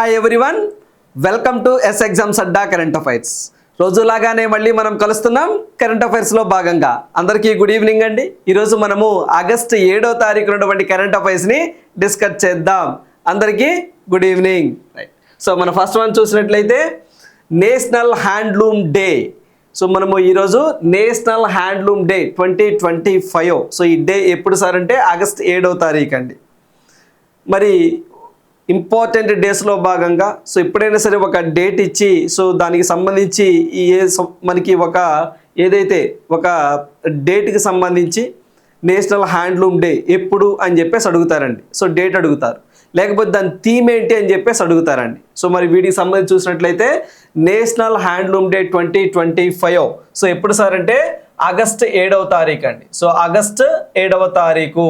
Hi everyone, welcome to S exams adda current affairs. రోజులాగానే మళ్ళీ మనం కలుస్తున్నాం కరెంట్ అఫైర్స్లో భాగంగా. అందరికీ గుడ్ ఈవినింగ్ అండి. ఈరోజు మనము ఆగస్టు 7వ తారీఖు ఉన్నటువంటి కరెంట్ అఫైర్స్ని డిస్కస్ చేద్దాం. అందరికీ గుడ్ ఈవినింగ్. రైట్, సో మన ఫస్ట్ వన్ చూసినట్లయితే నేషనల్ హ్యాండ్లూమ్ డే. సో మనము ఈరోజు నేషనల్ హ్యాండ్లూమ్ డే 2025. సో ఈ డే ఎప్పుడు సార్ అంటే ఆగస్ట్ 7వ తారీఖు అండి. మరి ఇంపార్టెంట్ డేస్లో భాగంగా సో ఎప్పుడైనా సరే ఒక డేట్ ఇచ్చి సో దానికి సంబంధించి మనకి ఏదైతే ఒక డేట్కి సంబంధించి నేషనల్ హ్యాండ్లూమ్ డే ఎప్పుడు అని చెప్పేసి అడుగుతారండి. సో డేట్ అడుగుతారు, లేకపోతే దాని థీమ్ ఏంటి అని చెప్పేసి అడుగుతారండి. సో మరి వీటికి సంబంధించి చూసినట్లయితే నేషనల్ హ్యాండ్లూమ్ డే 2025 సో ఎప్పుడు సార్ అంటే ఆగస్ట్ 7వ తారీఖు అండి. సో ఆగస్ట్ 7వ తారీఖు.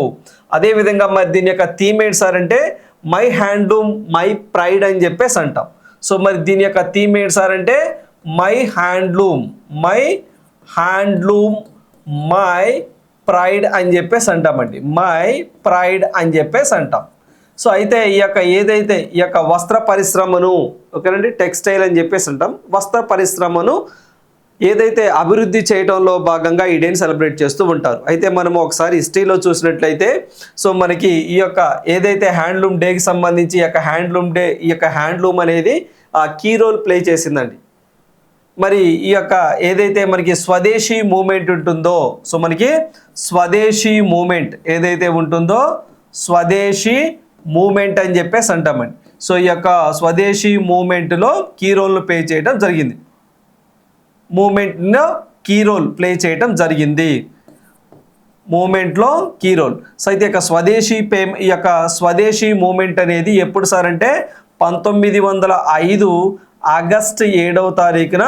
అదేవిధంగా మరి దీని యొక్క థీమ్ ఏంటి సార్ అంటే మై హ్యాండ్లూమ్ మై ప్రైడ్ అని చెప్పేసి అంటాం. సో మరి దీని యొక్క థీమ్ ఏంటి సార్ అంటే మై హ్యాండ్లూమ్ మై ప్రైడ్ అని చెప్పేసి అంటామండి. మై ప్రైడ్ అని చెప్పేసి అంటాం. సో అయితే ఏదైతే ఈ యొక్క వస్త్ర పరిశ్రమను ఓకేనండి, టెక్స్టైల్ అని చెప్పేసి అంటాం, వస్త్ర పరిశ్రమను ఏదైతే అభివృద్ధి చేయడంలో భాగంగా ఈ డేని సెలబ్రేట్ చేస్తూ ఉంటారు. అయితే మనము ఒకసారి హిస్టరీలో చూసినట్లయితే సో మనకి ఈ యొక్క ఏదైతే హ్యాండ్లూమ్ డేకి సంబంధించి ఈ యొక్క హ్యాండ్లూమ్ అనేది కీ రోల్ ప్లే చేసిందండి. మరి ఈ యొక్క ఏదైతే మనకి స్వదేశీ మూమెంట్ ఉంటుందో సో మనకి స్వదేశీ మూమెంట్ ఏదైతే ఉంటుందో స్వదేశీ మూమెంట్ అని చెప్పేసి అంటామండి. సో ఈ యొక్క స్వదేశీ మూమెంట్లో కీ రోల్ను ప్లే చేయడం జరిగింది. మూమెంట్లో కీ రోల్ ప్లే చేయటం జరిగింది. మూమెంట్లో కీ రోల్. సో అయితే ఈ యొక్క స్వదేశీ మూమెంట్ అనేది ఎప్పుడు సార్ అంటే 1905 ఆగస్ట్ 7వ తారీఖున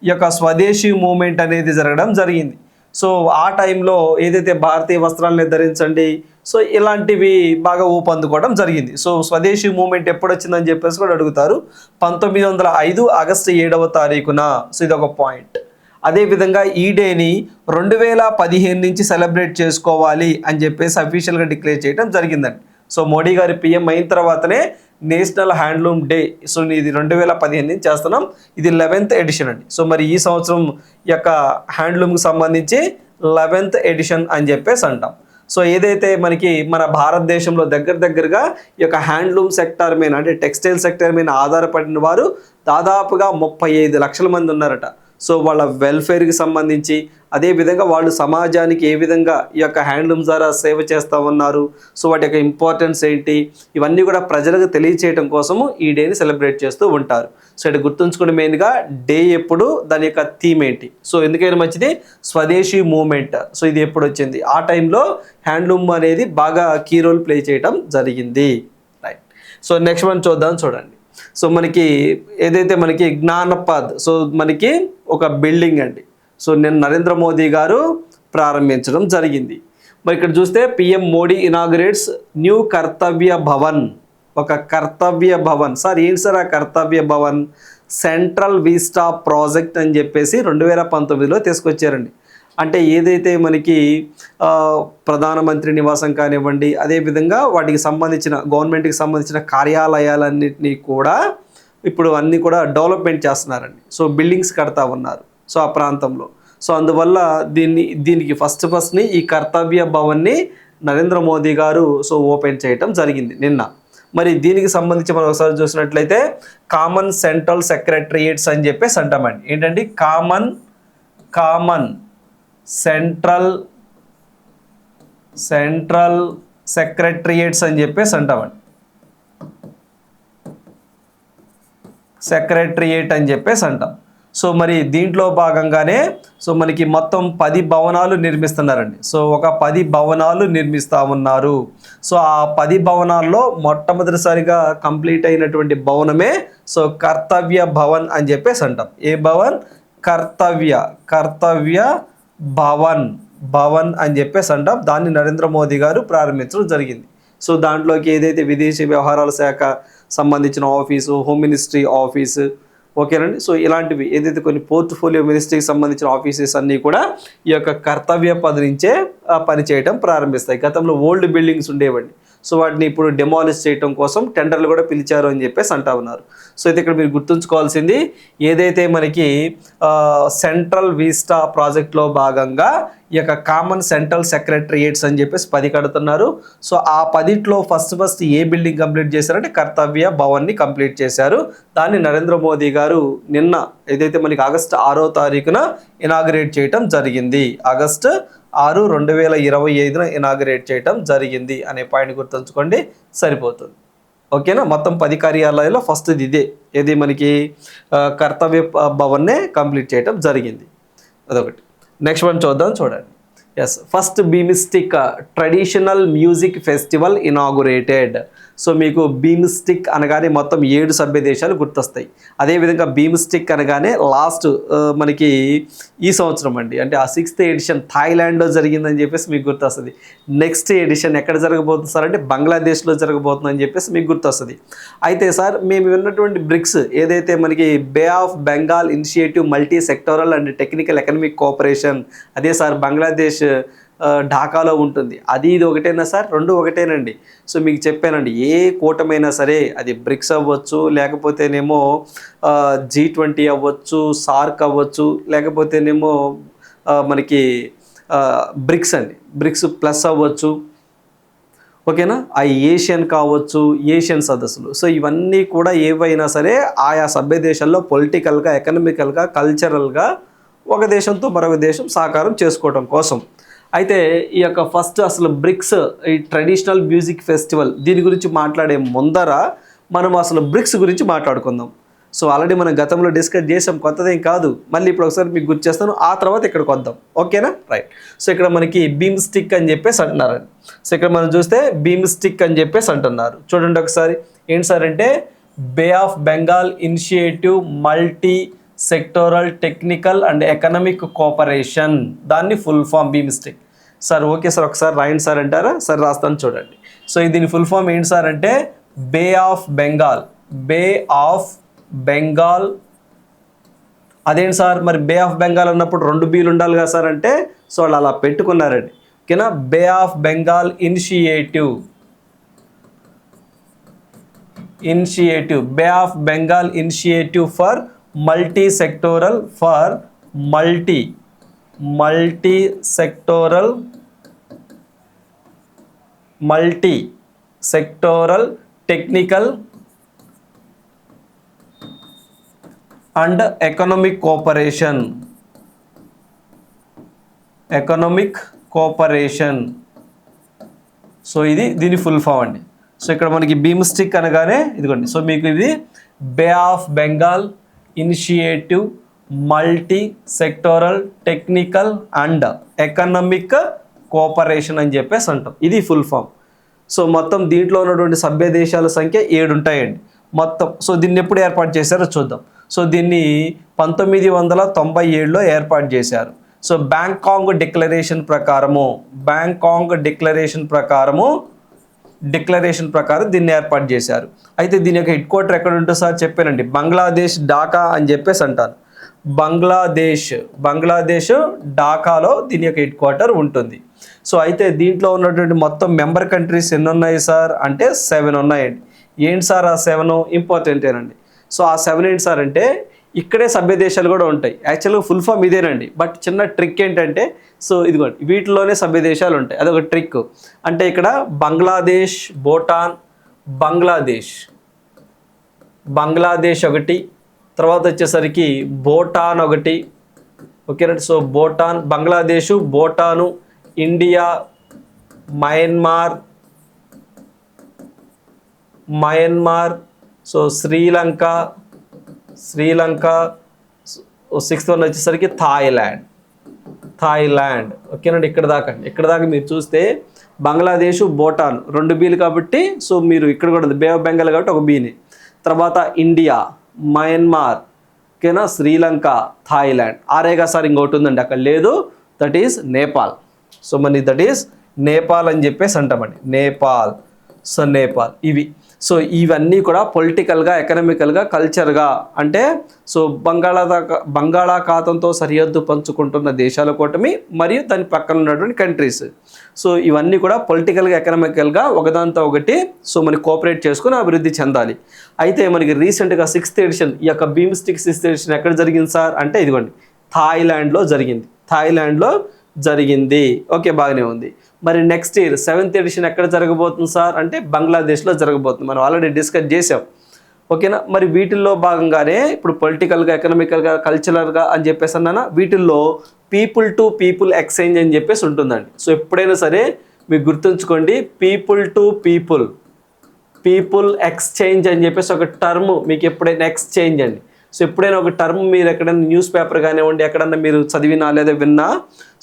ఈ యొక్క స్వదేశీ మూమెంట్ అనేది జరగడం జరిగింది. సో ఆ టైంలో ఏదైతే భారతీయ వస్త్రాలని ధరించండి సో ఇలాంటివి బాగా ఊపందుకోవడం జరిగింది. సో స్వదేశీ మూమెంట్ ఎప్పుడు వచ్చిందని చెప్పేసి కూడా అడుగుతారు. 1905 ఆగస్టు 7వ తారీఖున. సో ఇది ఒక పాయింట్. అదేవిధంగా ఈ డేని 2015 నుంచి సెలబ్రేట్ చేసుకోవాలి అని చెప్పేసి అఫీషియల్గా డిక్లేర్ చేయడం జరిగిందండి. సో మోడీ గారి పిఎం అయిన తర్వాతనే నేషనల్ హ్యాండ్లూమ్ డే సో ఇది 2015 నుంచి చేస్తున్నాం. ఇది 11th ఎడిషన్ అండి. సో మరి ఈ సంవత్సరం యొక్క హ్యాండ్లూమ్కి సంబంధించి 11th ఎడిషన్ అని చెప్పేసి అంటాం. సో ఏదైతే మనకి మన భారతదేశంలో దగ్గరగా ఈ యొక్క హ్యాండ్లూమ్ సెక్టార్ మీద అంటే టెక్స్టైల్ సెక్టార్ మీద ఆధారపడిన వారు దాదాపుగా 35 లక్షల మంది ఉన్నారట. సో వాళ్ళ వెల్ఫేర్కి సంబంధించి అదేవిధంగా వాళ్ళు సమాజానికి ఏ విధంగా ఈ యొక్క హ్యాండ్లూమ్ ద్వారా సేవ చేస్తూ ఉన్నారు, సో వాటి యొక్క ఇంపార్టెన్స్ ఏంటి, ఇవన్నీ కూడా ప్రజలకు తెలియచేయడం కోసము ఈ డేని సెలబ్రేట్ చేస్తూ ఉంటారు. సో ఇక్కడ గుర్తుంచుకుని మెయిన్గా డే ఎప్పుడు, దాని యొక్క థీమ్ ఏంటి. సో ఎందుకైనా మంచిది స్వదేశీ మూమెంట్. సో ఇది ఎప్పుడు వచ్చింది, ఆ టైంలో హ్యాండ్లూమ్ అనేది బాగా కీ రోల్ ప్లే చేయడం జరిగింది. రైట్, సో నెక్స్ట్ వన్ చూడండి. సో మనకి ఏదైతే మనకి జ్ఞానపథ్ సో మనకి ఒక బిల్డింగ్ అండి. సో నేను నరేంద్ర మోదీ గారు ప్రారంభించడం జరిగింది. మరి ఇక్కడ చూస్తే పిఎం మోడీ ఇనాగ్రేట్స్ న్యూ కర్తవ్య భవన్. ఒక కర్తవ్య భవన్ సార్ ఏంటి సార్ ఆ కర్తవ్య భవన్? సెంట్రల్ విస్టా ప్రాజెక్ట్ అని చెప్పేసి 2019లో తీసుకొచ్చారండి. అంటే ఏదైతే మనకి ప్రధానమంత్రి నివాసం కానివ్వండి, అదేవిధంగా వాటికి సంబంధించిన గవర్నమెంట్కి సంబంధించిన కార్యాలయాలన్నింటినీ కూడా ఇప్పుడు అన్నీ కూడా డెవలప్మెంట్ చేస్తున్నారండి. సో బిల్డింగ్స్ కడతా ఉన్నారు సో ఆ ప్రాంతంలో. సో అందువల్ల దీనికి ఫస్ట్ని ఈ కర్తవ్య భవన్ని నరేంద్ర మోదీ గారు సో ఓపెన్ చేయటం జరిగింది నిన్న. మరి దీనికి సంబంధించి మనం ఒకసారి చూసినట్లయితే కామన్ సెంట్రల్ సెక్రటరియేట్స్ అని చెప్పేసి అంటామండి. ఏంటండి కామన్ సెంట్రల్ సెక్రటరియేట్స్ అని చెప్పేసి అంటామండి. సెక్రటరియేట్ అని చెప్పేసి అంటాం. సో మరి దీంట్లో భాగంగానే సో మనకి మొత్తం 10 భవనాలు నిర్మిస్తున్నారండి. సో ఒక 10 భవనాలు నిర్మిస్తూ ఉన్నారు. సో ఆ 10 భవనాల్లో మొట్టమొదటిసారిగా కంప్లీట్ అయినటువంటి భవనమే సో కర్తవ్య భవన్ అని చెప్పేసి అంటాం. ఏ భవన్? కర్తవ్య భవన్ అని చెప్పేసి అంటాం. దాన్ని నరేంద్ర మోదీ గారు ప్రారంభించడం జరిగింది. సో దాంట్లోకి ఏదైతే విదేశీ వ్యవహారాల శాఖ సంబంధించిన ఆఫీసు, హోమ్ మినిస్ట్రీ ఆఫీసు ఓకేనండి. సో ఇలాంటివి ఏదైతే కొన్ని పోర్ట్ఫోలియో మినిస్ట్రీకి సంబంధించిన ఆఫీసెస్ అన్నీ కూడా ఈ యొక్క కర్తవ్య పథ్ నుంచే పనిచేయటం ప్రారంభిస్తాయి. గతంలో ఓల్డ్ బిల్డింగ్స్ ఉండేవండి. సో వాటిని ఇప్పుడు డెమాలిష్ చేయడం కోసం టెండర్లు కూడా పిలిచారు అని చెప్పేసి అంటా ఉన్నారు. సో అయితే ఇక్కడ మీరు గుర్తుంచుకోవాల్సింది ఏదైతే మనకి సెంట్రల్ విస్టా ప్రాజెక్ట్లో భాగంగా ఈ యొక్క కామన్ సెంట్రల్ సెక్రటరియేట్స్ అని చెప్పేసి 10 కడుతున్నారు. సో ఆ 10లో ఫస్ట్ ఏ బిల్డింగ్ కంప్లీట్ చేశారంటే కర్తవ్య భవన్ని కంప్లీట్ చేశారు. దాన్ని నరేంద్ర మోదీ గారు నిన్న ఏదైతే మనకి ఆగస్టు 6వ తారీఖున ఇనాగరేట్ చేయటం జరిగింది. ఆగస్టు 6, 2025 ఇనాగరేట్ చేయటం జరిగింది అనే పాయింట్ గుర్తుంచుకోండి, సరిపోతుంది. ఓకేనా. మొత్తం 10 కార్యాలయాల్లో ఫస్ట్ ఇదే ఏది మనకి కర్తవ్య భవన్నే కంప్లీట్ చేయటం జరిగింది. అదొకటి. నెక్స్ట్ వన్ చూడండి. Yes, first BIMSTEC traditional music festival inaugurated. So మీకు బీమిస్టిక్ అనగానే మొత్తం 7 సభ్య దేశాలు గుర్తొస్తాయి. అదేవిధంగా బీమిస్టిక్ అనగానే లాస్ట్ మనకి ఈ సంవత్సరం అండి, అంటే ఆ 6th ఎడిషన్ థాయిలాండ్లో జరిగిందని చెప్పేసి మీకు గుర్తొస్తుంది. నెక్స్ట్ ఎడిషన్ ఎక్కడ జరగబోతుంది సార్ అంటే బంగ్లాదేశ్లో జరగబోతుందని చెప్పేసి మీకు గుర్తొస్తుంది. అయితే సార్ మేము విన్నటువంటి బ్రిక్స్ ఏదైతే మనకి bay of Bengal initiative multi sectoral and technical economic cooperation, అదే సార్ బంగ్లాదేశ్ ఢాకాలో ఉంటుంది. అది ఇది ఒకటేనా సార్? 2 ఒకటేనండి. సో మీకు చెప్పానండి, ఏ కూటమైనా సరే అది బ్రిక్స్ అవ్వచ్చు, లేకపోతేనేమో G20 అవ్వచ్చు, సార్క్ అవ్వచ్చు, లేకపోతేనేమో మనకి బ్రిక్స్ అండి, బ్రిక్స్ ప్లస్ అవ్వచ్చు. ఓకేనా. ఆ ఏషియన్ కావచ్చు, ఏషియన్ సదస్సులు. సో ఇవన్నీ కూడా ఏవైనా సరే ఆయా సభ్య దేశాల్లో పొలిటికల్గా, ఎకనామికల్గా, కల్చరల్గా ఒక దేశంతో మరొక దేశం సహకారం చేసుకోవడం కోసం. అయితే ఈ యొక్క ఫస్ట్ అసలు బ్రిక్స్ ఈ ట్రెడిషనల్ మ్యూజిక్ ఫెస్టివల్ దీని గురించి మాట్లాడే ముందర మనం అసలు బ్రిక్స్ గురించి మాట్లాడుకుందాం. సో ఆల్రెడీ మనం గతంలో డిస్కస్ చేసాం, కొత్తదేం కాదు. మళ్ళీ ఇప్పుడు ఒకసారి మీకు గుర్తు చేస్తాను, ఆ తర్వాత ఇక్కడికి వద్దాం. ఓకేనా, రైట్. సో ఇక్కడ మనకి బీమ్స్టిక్ అని చెప్పేసి అంటున్నారు. సో ఇక్కడ మనం చూస్తే బీమ్స్టిక్ అని చెప్పేసి అంటున్నారు. చూడండి ఒకసారి ఏంటి సార్ అంటే bay of Bengal initiative multi sectoral technical and economic cooperation, దాన్ని full form BIMSTEC. Sir okay sir ఒకసారి రాయండి సార్ అంటారా? సరే రాస్తాను చూడండి. సో దీని ఫుల్ ఫామ్ ఏంటి సార్ అంటే bay of Bengal, bay of Bengal. అదేంటి సార్ మరి బే ఆఫ్ బెంగాల్ అన్నప్పుడు 2 బీలు ఉండాలి కదా సార్ అంటే, సో వాళ్ళు అలా పెట్టుకున్నారండి. ఓకేనా. Bay of Bengal initiative, bay of Bengal initiative for multi sectoral, for multi sectoral technical and economic cooperation, so ఇది దీని ఫుల్ ఫామ్ అండి. సో ఇక్కడ మనకి బీమ్స్టిక్ అనగానే ఇదిగోండి. సో మీకు ఇది bay of Bengal initiative multi sectoral technical and economic cooperation అని చెప్పేసి అంటాం. ఇది ఫుల్ ఫామ్. సో మొత్తం దీంట్లో ఉన్నటువంటి సభ్య దేశాల సంఖ్య 7 ఉంటాయండి మొత్తం. సో దీన్ని ఎప్పుడు ఏర్పాటు చేశారో చూద్దాం. సో దీన్ని 1997లో ఏర్పాటు చేశారు. సో బ్యాంకాంగ్ డిక్లరేషన్ ప్రకారం దీన్ని ఏర్పాటు చేశారు. అయితే దీని యొక్క హెడ్ క్వార్టర్ ఎక్కడ ఉంటుంది సార్ చెప్పానండి, బంగ్లాదేశ్ ఢాకా అని చెప్పేసి అంటారు. బంగ్లాదేశ్ ఢాకాలో దీని యొక్క హెడ్ క్వార్టర్ ఉంటుంది. సో అయితే దీంట్లో ఉన్నటువంటి మొత్తం మెంబర్ కంట్రీస్ ఎన్ని ఉన్నాయి సార్ అంటే 7 ఉన్నాయండి. ఏంటి సార్ ఆ 7 ఇంపార్టెంటేనండి. సో ఆ 7 ఏంటి సార్ అంటే ఇక్కడే సభ్య దేశాలు కూడా ఉంటాయి. యాక్చువల్గా ఫుల్ ఫామ్ ఇదేనండి, బట్ చిన్న ట్రిక్ ఏంటంటే సో ఇదిగోండి వీటిలోనే సభ్య దేశాలు ఉంటాయి. అదొక ట్రిక్. అంటే ఇక్కడ బంగ్లాదేశ్, భూటాన్, బంగ్లాదేశ్ ఒకటి, తర్వాత వచ్చేసరికి భూటాన్ ఒకటి. ఓకేనండి. So Bhutan, Bangladesh, Bhutan, India, Myanmar, so Sri Lanka, 6th one వచ్చేసరికి థాయిలాండ్. ఓకేనండి. ఇక్కడ దాకా మీరు చూస్తే బంగ్లాదేశ్, భూటాన్ 2 బీలు కాబట్టి సో మీరు ఇక్కడ కూడా బే ఆఫ్ బెంగాల్ కాబట్టి 1 బీని. తర్వాత ఇండియా, మయన్మార్, ఓకేనా, శ్రీలంక, థాయిలాండ్. ఆరేగా సార్ ఇంకోటి ఉందండి అక్కడ లేదు, దట్ ఈస్ నేపాల్. సో మరి దట్ ఈస్ నేపాల్ అని చెప్పేసి అంటామండి, నేపాల్. సో నేపాల్ ఇవి. సో ఇవన్నీ కూడా పొలిటికల్గా, ఎకనామికల్గా, కల్చర్గా అంటే సో బంగాళాఖాతంతో సరిహద్దు పంచుకుంటున్న దేశాల కూటమి మరియు దాని పక్కన ఉన్నటువంటి కంట్రీస్. సో ఇవన్నీ కూడా పొలిటికల్గా, ఎకనామికల్గా ఒకదాంతో ఒకటి సో మనకి కోఆపరేట్ చేసుకుని అభివృద్ధి చెందాలి. అయితే మనకి రీసెంట్గా 6th ఎడిషన్ ఈ యొక్క బీమ్స్టిక్ 6th ఎడిషన్ ఎక్కడ జరిగింది సార్ అంటే ఇదిగోండి థాయిలాండ్లో జరిగింది. ఓకే, బాగానే ఉంది. మరి నెక్స్ట్ ఇయర్ 7th ఎడిషన్ ఎక్కడ జరగబోతుంది సార్ అంటే బంగ్లాదేశ్లో జరగబోతుంది. మనం ఆల్రెడీ డిస్కస్ చేసాం. ఓకేనా. మరి వీటిల్లో భాగంగానే ఇప్పుడు పొలిటికల్గా, ఎకనామికల్గా, కల్చరల్గా అని చెప్పేసి అన్నానా, వీటిల్లో పీపుల్ టు పీపుల్ ఎక్స్చేంజ్ అని చెప్పేసి ఉంటుందండి. సో ఎప్పుడైనా సరే మీకు గుర్తుంచుకోండి, పీపుల్ టు పీపుల్ ఎక్స్చేంజ్ అని చెప్పేసి ఒక టర్మ్ మీకు ఎప్పుడైనా ఎక్స్చేంజ్ అండి. సో ఎప్పుడైనా ఒక టర్మ్ మీరు ఎక్కడైనా న్యూస్ పేపర్ కానివ్వండి, ఎక్కడన్నా మీరు చదివినా లేదా విన్నా,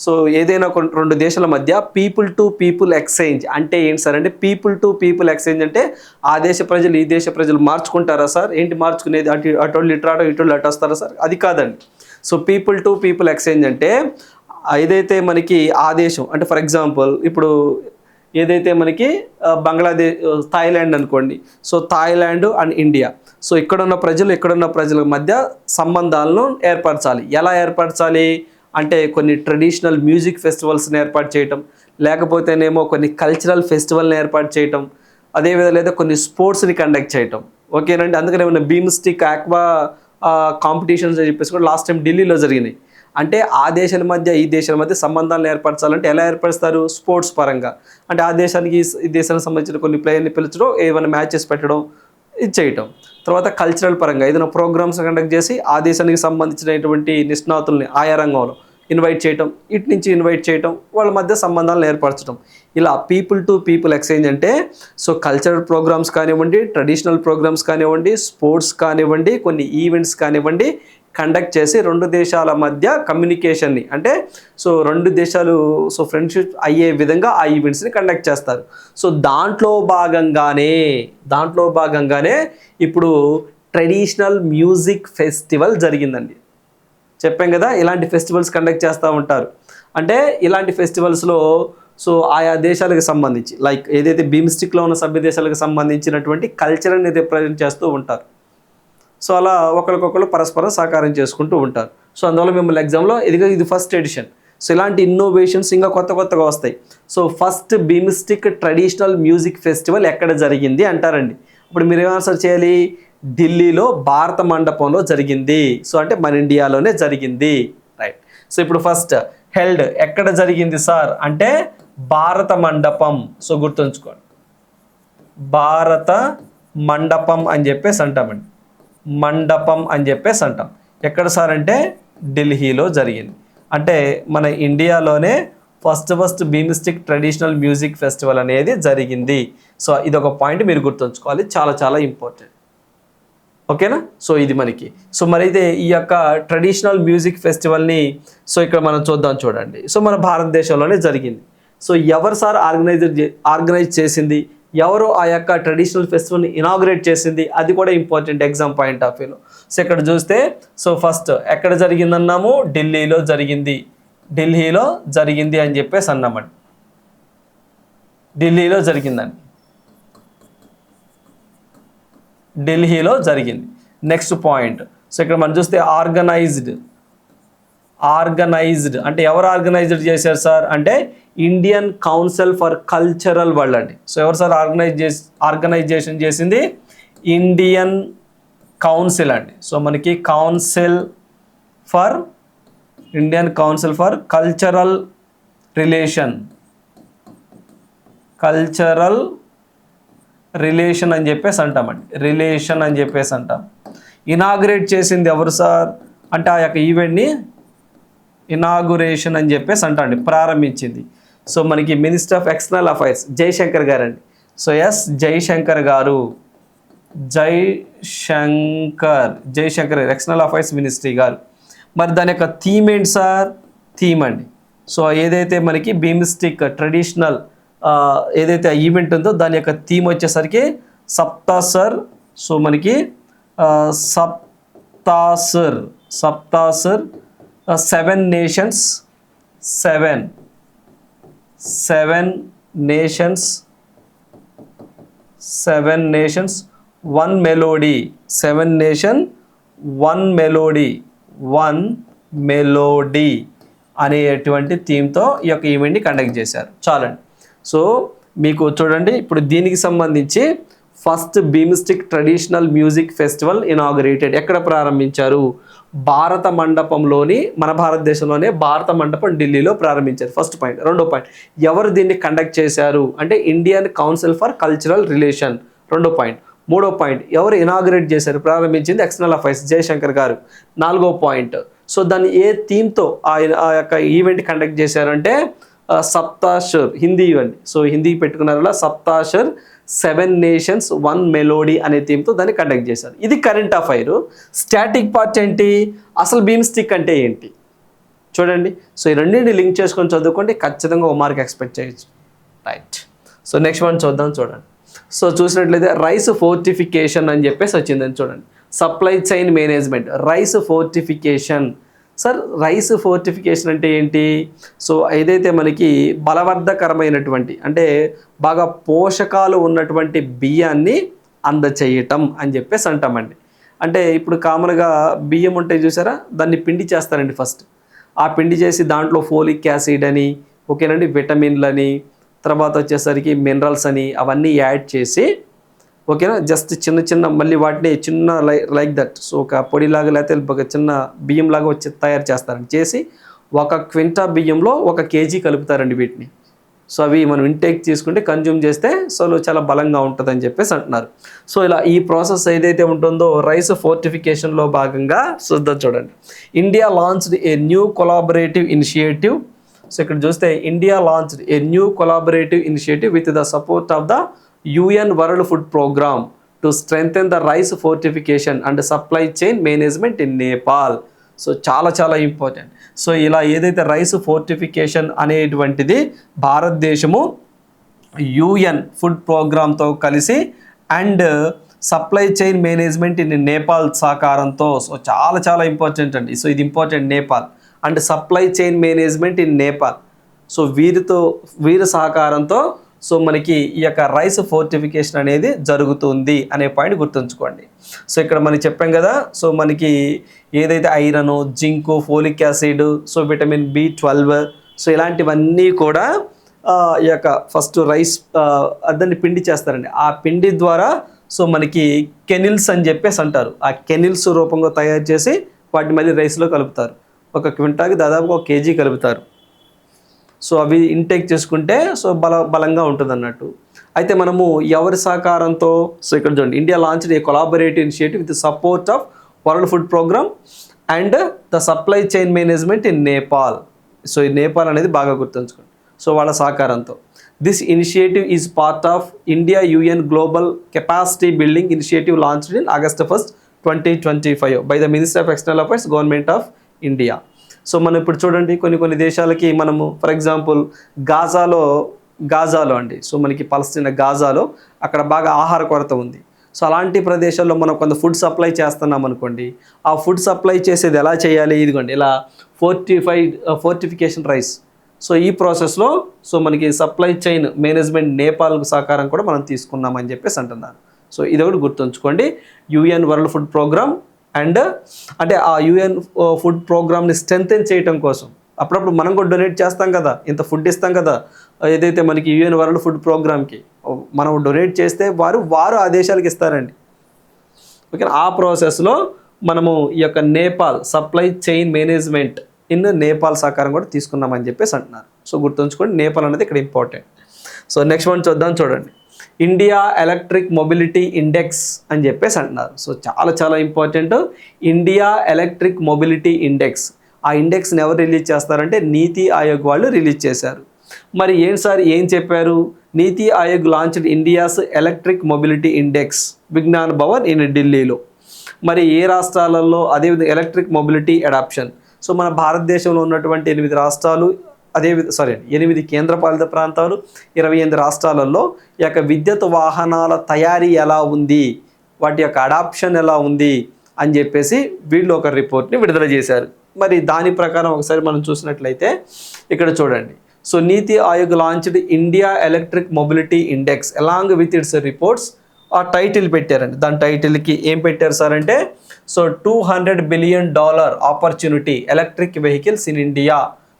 సో ఏదైనా ఒక 2 దేశాల మధ్య పీపుల్ టు పీపుల్ ఎక్స్చేంజ్ అంటే ఏంటి సార్ అంటే పీపుల్ టు పీపుల్ ఎక్స్చేంజ్ అంటే ఆ దేశ ప్రజలు ఈ దేశ ప్రజలు మార్చుకుంటారా సార్? ఏంటి మార్చుకునేది? అటోళ్ళు ఇట్రాటో ఇటోళ్ళు అటు వస్తారా సార్? అది కాదండి. So people to people exchange అంటే ఏదైతే మనకి ఆ దేశం అంటే ఫర్ ఎగ్జాంపుల్ ఇప్పుడు ఏదైతే మనకి థాయిలాండ్ అనుకోండి. So Thailand and India, so ఇక్కడున్న ప్రజల మధ్య సంబంధాలను ఏర్పరచాలి. ఎలా ఏర్పరచాలి అంటే కొన్ని ట్రెడిషనల్ మ్యూజిక్ ఫెస్టివల్స్ని ఏర్పాటు చేయటం, లేకపోతేనేమో కొన్ని కల్చరల్ ఫెస్టివల్ని ఏర్పాటు చేయటం, అదేవిధంగా లేదా కొన్ని స్పోర్ట్స్ని కండక్ట్ చేయటం. ఓకేనండి. అందుకని ఏమైనా బీమ్స్టిక్, ఆక్వా కాంపిటీషన్స్ అని చెప్పేసి కూడా లాస్ట్ టైం ఢిల్లీలో జరిగినాయి. అంటే ఆ దేశాల మధ్య ఈ దేశాల మధ్య సంబంధాలను ఏర్పరచాలంటే ఎలా ఏర్పరుస్తారు? స్పోర్ట్స్ పరంగా. అంటే ఆ దేశానికి ఈ దేశానికి సంబంధించిన కొన్ని ప్లేయర్ని పిలిచడం, ఏమైనా మ్యాచెస్ పెట్టడం, ఇది చేయటం. తర్వాత కల్చరల్ పరంగా ఏదైనా ప్రోగ్రామ్స్ కండక్ట్ చేసి ఆ దేశానికి సంబంధించినటువంటి నిష్ణాతుల్ని ఆయా రంగంలో ఇన్వైట్ చేయటం, ఇటు నుంచి ఇన్వైట్ చేయటం, వాళ్ళ మధ్య సంబంధాలను ఏర్పరచడం. ఇలా పీపుల్ టు పీపుల్ ఎక్స్చేంజ్ అంటే సో కల్చరల్ ప్రోగ్రామ్స్ కానివ్వండి, ట్రెడిషనల్ ప్రోగ్రామ్స్ కానివ్వండి, స్పోర్ట్స్ కానివ్వండి, కొన్ని ఈవెంట్స్ కానివ్వండి కండక్ట్ చేసి 2 దేశాల మధ్య కమ్యూనికేషన్ని అంటే సో 2 దేశాలు సో ఫ్రెండ్షిప్ అయ్యే విధంగా ఆ ఈవెంట్స్ని కండక్ట్ చేస్తారు. సో దాంట్లో భాగంగానే ఇప్పుడు ట్రెడిషనల్ మ్యూజిక్ ఫెస్టివల్ జరిగిందండి. చెప్పాం కదా, ఇలాంటి ఫెస్టివల్స్ కండక్ట్ చేస్తూ ఉంటారు. అంటే ఇలాంటి ఫెస్టివల్స్లో సో ఆయా దేశాలకు సంబంధించి లైక్ ఏదైతే బీమ్స్టిక్లో ఉన్న సభ్య దేశాలకు సంబంధించినటువంటి కల్చర్ని రిప్రజెంట్ చేస్తూ ఉంటారు. సో అలా ఒకరికొకరు పరస్పరం సహకారం చేసుకుంటూ ఉంటారు. సో అందువల్ల మిమ్మల్ని ఎగ్జామ్లో ఇది ఫస్ట్ ఎడిషన్. సో ఇలాంటి ఇన్నోవేషన్స్ ఇంకా కొత్తగా వస్తాయి. So first బీమ్స్టిక్ traditional music festival ఎక్కడ జరిగింది అంటారండి. ఇప్పుడు మీరు ఏం ఆన్సర్ చేయాలి? ఢిల్లీలో భారత మండపంలో జరిగింది. సో అంటే మన ఇండియాలోనే జరిగింది. రైట్. సో ఇప్పుడు ఫస్ట్ హెల్డ్ ఎక్కడ జరిగింది సార్ అంటే భారత మండపం. సో గుర్తుంచుకోండి, భారత మండపం అని చెప్పేసి అంటామండి. మండపం అని చెప్పేసి అంటాం. ఎక్కడ సార్ అంటే ఢిల్లీలో జరిగింది. అంటే మన ఇండియాలోనే ఫస్ట్ బీమ్స్టిక్ ట్రెడిషనల్ మ్యూజిక్ ఫెస్టివల్ అనేది జరిగింది. సో ఇది ఒక పాయింట్ మీరు గుర్తుంచుకోవాలి, చాలా ఇంపార్టెంట్. ఓకేనా. సో ఇది మనకి సో మరైతే ఈ యొక్క ట్రెడిషనల్ మ్యూజిక్ ఫెస్టివల్ని సో ఇక్కడ మనం చూడండి. సో మన భారతదేశంలోనే జరిగింది. సో ఎవరు సార్ ఆర్గనైజ్ చేసింది, ఎవరు ఆ యొక్క ట్రెడిషనల్ ఫెస్టివల్ని ఇనాగ్రేట్ చేసింది, అది కూడా ఇంపార్టెంట్ ఎగ్జామ్ పాయింట్ ఆఫ్ వ్యూలో. సో ఇక్కడ చూస్తే సో ఫస్ట్ ఎక్కడ జరిగిందన్నాము? ఢిల్లీలో జరిగింది అని చెప్పేసి అన్నామండి. ఢిల్లీలో జరిగింది. నెక్స్ట్ పాయింట్ సో ఇక్కడ మనం చూస్తే ఆర్గనైజ్డ్ అంటే ఎవరు ఆర్గనైజ్డ్ చేశారు సార్ అంటే Indian council for cultural world అండి. సో ఎవరు సార్ ఆర్గనైజేషన్ చేసింది? ఇండియన్ కౌన్సిల్ అండి. సో మనకి Indian council for cultural relation అని చెప్పేసి అంటామండి. రిలేషన్ అని చెప్పేసి అంటాం. ఇనాగ్రేట్ చేసింది ఎవరు సార్ అంటే ఆ యొక్క ఈవెంట్ని ఇనాగురేషన్ అని చెప్పేసి అంటాండి, ప్రారంభించింది. సో మనకి minister of external affairs Jaishankar గారు అండి. So S Jaishankar external affairs ministry గారు. మరి దాని యొక్క థీమ్ ఏంటి సార్? థీమ్ అండి. సో ఏదైతే మనకి బీమ్స్టిక్ ట్రెడిషనల్ ఏదైతే ఈవెంట్ ఉందో దాని యొక్క థీమ్ వచ్చేసరికి సప్తాసర్. సో మనకి సప్తాసర్ 7 nations seven nations one melody, seven nation one melody, one melody అనేటువంటి థీమ్తో ఈ యొక్క ఈవెంట్ని కండక్ట్ చేశారు. చాలండి. సో మీకు చూడండి, ఇప్పుడు దీనికి సంబంధించి first బీమ్స్టిక్ traditional music festival inaugurated ఎక్కడ ప్రారంభించారు? భారత మండపంలోని, మన భారతదేశంలోనే భారత మండపం ఢిల్లీలో ప్రారంభించారు. First point. రెండో పాయింట్, ఎవరు దీన్ని కండక్ట్ చేశారు అంటే Indian council for cultural relation. రెండో పాయింట్. మూడో పాయింట్, ఎవరు ఇనాగరేట్ చేశారు, ప్రారంభించింది ఎక్స్టర్నల్ అఫైర్స్ జయశంకర్ గారు. నాలుగో పాయింట్, సో దాన్ని ఏ థీమ్తో ఆ యొక్క ఈవెంట్ కండక్ట్ చేశారంటే సప్తాషర్, హిందీ ఈవెంట్. సో హిందీ పెట్టుకున్నారా, సప్తాషర్ సెవెన్ నేషన్స్ వన్ మెలోడీ అనే థీమ్తో దాన్ని కండక్ట్ చేశారు. ఇది కరెంట్ అఫైర్. స్టాటిక్ పార్ట్ ఏంటి, అసలు బీమ్స్టిక్ అంటే ఏంటి చూడండి. సో ఈ రెండింటిని లింక్ చేసుకొని చదువుకోండి, ఖచ్చితంగా ఒక మార్క్ ఎక్స్పెక్ట్ చేయొచ్చు. రైట్. సో నెక్స్ట్ వన్ చూద్దాం. చూడండి, సో చూసినట్లయితే రైస్ ఫోర్టిఫికేషన్ అని చెప్పేసి వచ్చిందని చూడండి. Supply chain management, rice fortification. Sir rice fortification అంటే ఏంటి? సో ఏదైతే మనకి బలవర్ధకరమైనటువంటి అంటే బాగా పోషకాలు ఉన్నటువంటి బియ్యాన్ని అందచేయటం అని చెప్పేసి అంటామండి. అంటే ఇప్పుడు కామన్గా బియ్యం ఉంటాయి చూసారా, దాన్ని పిండి చేస్తారండి ఫస్ట్. ఆ పిండి చేసి దాంట్లో ఫోలిక్ యాసిడ్ అని, ఓకేనండి, విటమిన్లని, తర్వాత వచ్చేసరికి మినరల్స్ అని అవన్నీ యాడ్ చేసి, ఓకేనా, జస్ట్ చిన్న చిన్న మళ్ళీ వాటిని చిన్న లైక్ దట్, సో ఒక పొడిలాగా లేకపోతే ఒక చిన్న బియ్యంలాగా వచ్చి తయారు చేస్తారండి. చేసి 1 క్వింటా బియ్యంలో 1 కేజీ కలుపుతారండి వీటిని. సో అవి మనం ఇంటేక్ తీసుకుంటే కన్జ్యూమ్ చేస్తే సో చాలా బలంగా ఉంటుందని చెప్పేసి అంటున్నారు. సో ఇలా ఈ ప్రాసెస్ ఏదైతే ఉంటుందో రైస్ ఫోర్టిఫికేషన్లో భాగంగా చూడండి, India launched a new collaborative initiative. So ఇక్కడ చూస్తే India launched a new collaborative initiative with the support of the UN World Food Program to strengthen the rice fortification and supply chain management in Nepal. So చాలా చాలా important. So ఇలా ఏదైతే rice fortification అనేటువంటిది భారతదేశము UN food ప్రోగ్రామ్తో కలిసి and supply chain management in Nepal సహకారంతో, so చాలా చాలా ఇంపార్టెంట్ అండి. సో ఇది important, Nepal and supply chain management in Nepal. So వీరి సహకారంతో సో మనకి ఈ యొక్క రైస్ ఫోర్టిఫికేషన్ అనేది జరుగుతుంది అనే పాయింట్ గుర్తుంచుకోండి. సో ఇక్కడ మనం చెప్పాం కదా, సో మనకి ఏదైతే iron, zinc, folic acid, so vitamin B12, so ఇలాంటివన్నీ కూడా ఈ యొక్క ఫస్ట్ రైస్ దాన్ని పిండి చేస్తారండి. ఆ పిండి ద్వారా సో మనకి కెనిల్స్ అని చెప్పేసి అంటారు. ఆ కెనిల్స్ రూపంగా తయారు చేసి వాటిని మళ్ళీ రైస్లో కలుపుతారు. 1 క్వింటాకి దాదాపు 1 కేజీ కలుపుతారు. సో అవి ఇంటేక్ చేసుకుంటే సో బలంగా ఉంటుంది అన్నట్టు. అయితే మనము ఎవరి సహకారంతో, సో ఇక్కడ చూడండి, India launched a collaborative initiative with support of world food programme and the supply chain management in Nepal. So ఈ నేపాల్ అనేది బాగా గుర్తుంచుకోండి. సో వాళ్ళ సహకారంతో this initiative is part of India UN global capacity building initiative launched in August 1, 2025 by the minister of external affairs government of India. So మనం ఇప్పుడు చూడండి, కొన్ని దేశాలకి మనము ఫర్ ఎగ్జాంపుల్ గాజాలో అండి, సో మనకి పలస్తీనా గాజాలో అక్కడ బాగా ఆహార కొరత ఉంది. సో అలాంటి ప్రదేశాల్లో మనం కొంత ఫుడ్ సప్లై చేస్తున్నాం అనుకోండి, ఆ ఫుడ్ సప్లై చేసేది ఎలా చేయాలి, ఇదిగోండి ఇలా ఫోర్టిఫికేషన్ రైస్. సో ఈ ప్రాసెస్లో సో మనకి సప్లై చైన్ మేనేజ్మెంట్ నేపాల్ సహకారం కూడా మనం తీసుకున్నామని చెప్పేసి అంటున్నారు. సో ఇది ఒకటి గుర్తుంచుకోండి, UN world food programme and అంటే ఆ UN ఫుడ్ ప్రోగ్రామ్ని స్ట్రెంథెన్ చేయడం కోసం అప్పుడప్పుడు మనం కూడా డొనేట్ చేస్తాం కదా, ఇంత ఫుడ్ ఇస్తాం కదా, ఏదైతే మనకి UN వరల్డ్ ఫుడ్ ప్రోగ్రామ్కి మనం డొనేట్ చేస్తే వారు ఆ దేశాలకు ఇస్తారండి. ఓకే, ఆ ప్రాసెస్లో మనము ఈ యొక్క Nepal supply chain management in Nepal సహకారం కూడా తీసుకున్నామని చెప్పేసి అంటున్నారు. సో గుర్తుంచుకోండి, నేపాల్ అనేది ఇక్కడ ఇంపార్టెంట్. సో నెక్స్ట్ వన్ చూడండి, ఇండియా ఎలక్ట్రిక్ మొబిలిటీ ఇండెక్స్ అని చెప్పేసి అంటున్నారు. సో చాలా చాలా important, India electric mobility index. ఆ ఇండెక్స్ని ఎవరు రిలీజ్ చేస్తారంటే నీతి ఆయోగ్ వాళ్ళు రిలీజ్ చేశారు. మరి ఏం చెప్పారు, Niti Aayog launched India's electric mobility index Vigyan Bhavan in ఢిల్లీలో. మరి ఏ రాష్ట్రాలలో అదేవిధంగా ఎలక్ట్రిక్ మొబిలిటీ అడాప్షన్. సో మన భారతదేశంలో ఉన్నటువంటి 8 రాష్ట్రాలు 8 కేంద్రపాలిత ప్రాంతాలు 28 రాష్ట్రాలలో ఈ యొక్క విద్యుత్ వాహనాల తయారీ ఎలా ఉంది, వాటి యొక్క అడాప్షన్ ఎలా ఉంది అని చెప్పేసి వీళ్ళు ఒక రిపోర్ట్ని విడుదల చేశారు. మరి దాని ప్రకారం ఒకసారి మనం చూసినట్లయితే ఇక్కడ చూడండి, so NITI Aayog launched India electric mobility index along with its reports ఆ టైటిల్ పెట్టారండి. దాని టైటిల్కి ఏం పెట్టారు సార్ అంటే so $200 billion opportunity electric vehicles in India.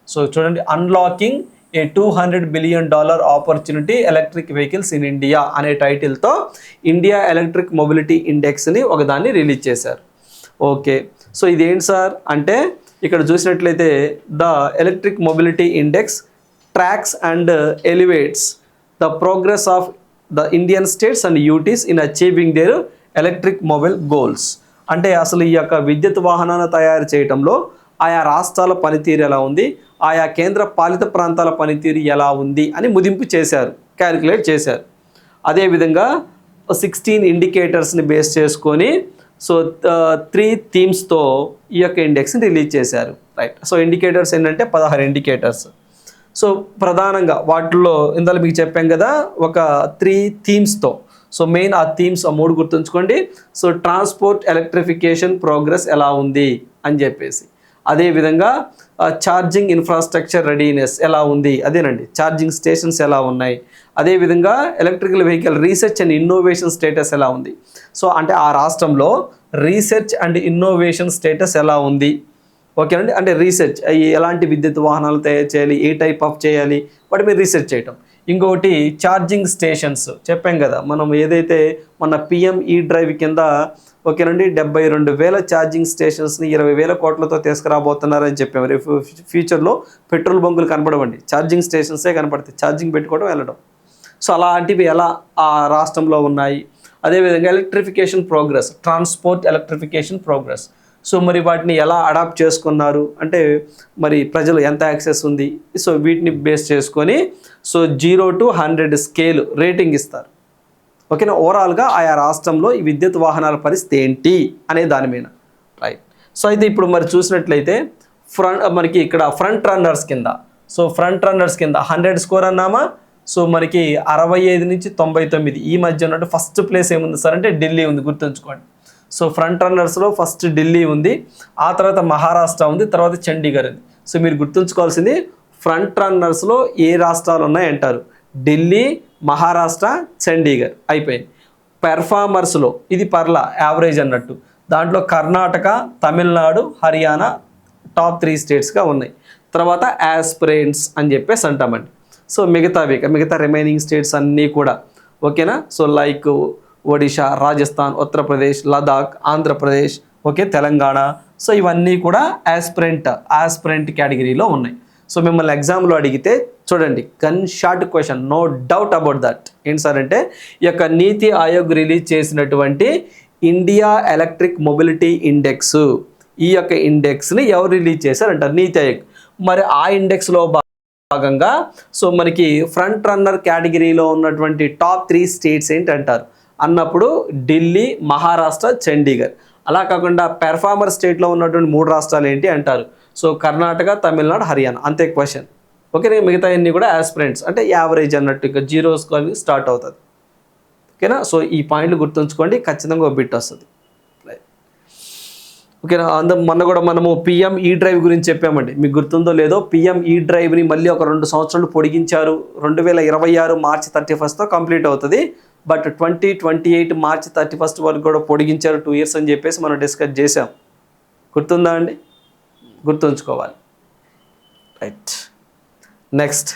So చూడండి, unlocking a $200 billion opportunity electric vehicles in India అనే టైటిల్తో ఇండియా ఎలక్ట్రిక్ మొబిలిటీ ఇండెక్స్ని ఒకదాన్ని రిలీజ్ చేశారు. ఓకే, సో ఇదేంటి సార్ అంటే ఇక్కడ చూసినట్లయితే the electric mobility index tracks and elevates the progress of the Indian states and UTs in achieving their electric mobile goals. అంటే అసలు ఈ యొక్క విద్యుత్ వాహనాలను తయారు చేయడంలో ఆయా రాష్ట్రాల పనితీరు ఎలా ఉంది, ఆయా కేంద్ర పాలిత ప్రాంతాల పనితీరు ఎలా ఉంది అని ముదింపు చేశారు, క్యాలిక్యులేట్ చేశారు. అదేవిధంగా 16 ఇండికేటర్స్ని బేస్ చేసుకొని సో 3 థీమ్స్తో ఈ యొక్క ఇండెక్స్ని రిలీజ్ చేశారు. రైట్, సో ఇండికేటర్స్ ఏంటంటే 16 ఇండికేటర్స్. సో ప్రధానంగా వాటిల్లో ఇందులో మీకు చెప్పాం కదా ఒక 3 థీమ్స్తో. సో మెయిన్ ఆ థీమ్స్ 3 గుర్తుంచుకోండి. సో ట్రాన్స్పోర్ట్ ఎలక్ట్రిఫికేషన్ ప్రోగ్రెస్ ఎలా ఉంది అని చెప్పేసి, అదేవిధంగా ఛార్జింగ్ ఇన్ఫ్రాస్ట్రక్చర్ రెడీనెస్ ఎలా ఉంది, అదేనండి ఛార్జింగ్ స్టేషన్స్ ఎలా ఉన్నాయి, అదేవిధంగా electrical vehicle research and innovation status ఎలా ఉంది. సో అంటే ఆ రాష్ట్రంలో రీసెర్చ్ అండ్ ఇన్నోవేషన్ స్టేటస్ ఎలా ఉంది, ఓకేనండి. అంటే రీసెర్చ్ ఎలాంటి విద్యుత్ వాహనాలు తయారు చేయాలి, ఏ టైప్ ఆఫ్ చేయాలి, వాటి మీద రీసెర్చ్ చేయటం. ఇంకొకటి ఛార్జింగ్ స్టేషన్స్ చెప్పాం కదా మనం, ఏదైతే మన పిఎం ఈ డ్రైవ్ కింద ఓకేనండి 72,000 ఛార్జింగ్ స్టేషన్స్ని 20,000 కోట్లతో తీసుకురాబోతున్నారని చెప్పాము. రేపు ఫ్యూచర్లో పెట్రోల్ బంకులు కనపడవండి, ఛార్జింగ్ స్టేషన్సే కనపడతాయి, ఛార్జింగ్ పెట్టుకోవడం వెళ్ళడం. సో అలాంటివి ఎలా ఆ రాష్ట్రంలో ఉన్నాయి. అదేవిధంగా electrification progress, transport electrification progress. So మరి వాటిని ఎలా అడాప్ట్ చేసుకున్నారు అంటే మరి ప్రజలు ఎంత యాక్సెస్ ఉంది, సో వీటిని బేస్ చేసుకొని సో 0 to 100 స్కేల్ రేటింగ్ ఇస్తారు. ఓకేనా, ఓవరాల్గా ఆయా రాష్ట్రంలో ఈ విద్యుత్ వాహనాల పరిస్థితి ఏంటి అనే దాని మీద. రైట్, సో అయితే ఇప్పుడు మరి చూసినట్లయితే మనకి ఇక్కడ ఫ్రంట్ రన్నర్స్ కింద, సో ఫ్రంట్ రన్నర్స్ కింద 100 స్కోర్ అన్నామా. సో మనకి 65 నుంచి 99 ఈ మధ్య ఉన్నట్టు ఫస్ట్ ప్లేస్ ఏముంది సార్ అంటే ఢిల్లీ ఉంది, గుర్తుంచుకోండి. సో ఫ్రంట్ రన్నర్స్లో ఫస్ట్ ఢిల్లీ ఉంది, ఆ తర్వాత మహారాష్ట్ర ఉంది, తర్వాత చండీగఢ్ ఉంది. సో మీరు గుర్తుంచుకోవాల్సింది ఫ్రంట్ రన్నర్స్లో ఏ రాష్ట్రాలు ఉన్నాయి అంటారు, ఢిల్లీ, మహారాష్ట్ర, చండీగఢ్ అయిపోయింది. పెర్ఫార్మర్స్లో ఇది పర్లా యావరేజ్ అన్నట్టు, దాంట్లో కర్ణాటక, తమిళనాడు, హర్యానా టాప్ 3 స్టేట్స్గా ఉన్నాయి. తర్వాత యాస్పిరెంట్స్ అని చెప్పేసి అంటామండి. సో మిగతా రిమైనింగ్ స్టేట్స్ అన్నీ కూడా ఓకేనా. So like Odisha, Rajasthan, Uttar Pradesh, Ladakh, Andhra Pradesh, okay Telangana. So ఇవన్నీ కూడా యాస్పిరెంట్ కేటగిరీలో ఉన్నాయి. సో మిమ్మల్ని ఎగ్జామ్లో అడిగితే చూడండి, gun short question, no doubt about that. ఏంటి సార్ అంటే ఈ యొక్క నీతి ఆయోగ్ రిలీజ్ చేసినటువంటి ఇండియా ఎలక్ట్రిక్ మొబిలిటీ ఇండెక్స్, ఈ యొక్క ఇండెక్స్ని ఎవరు రిలీజ్ చేశారంటారు, నీతి ఆయోగ్. మరి ఆ ఇండెక్స్లో భాగంగా సో మనకి ఫ్రంట్ రన్నర్ కేటగిరీలో ఉన్నటువంటి టాప్ 3 స్టేట్స్ ఏంటి అంటారు అన్నప్పుడు ఢిల్లీ, మహారాష్ట్ర, చండీగఢ్. అలా కాకుండా పెర్ఫార్మర్ స్టేట్లో ఉన్నటువంటి 3 రాష్ట్రాలు ఏంటి అంటారు, సో కర్ణాటక, తమిళనాడు, హర్యానా. అంతే క్వశ్చన్. ఓకే, మిగతా అన్ని కూడా యాస్పిరెంట్స్ అంటే యావరేజ్ అన్నట్టు, ఇంకా 0 స్కోర్ స్టార్ట్ అవుతుంది. ఓకేనా, సో ఈ పాయింట్లు గుర్తుంచుకోండి, ఖచ్చితంగా ఒక బిట్ వస్తుంది. ఓకేనా, మొన్న కూడా మనము పిఎం ఈ డ్రైవ్ గురించి చెప్పామండి, మీకు గుర్తుందో లేదో. పిఎం ఈ డ్రైవ్ని మళ్ళీ ఒక 2 సంవత్సరాలు పొడిగించారు. 2026 మార్చి 31తో కంప్లీట్ అవుతుంది. బట్ 2028 మార్చి 31 వరకు కూడా పొడిగించారు, 2 years అని చెప్పేసి మనం డిస్కస్ చేసాం. గుర్తుందా అండి, గుర్తుంచుకోవాలి. రైట్, నెక్స్ట్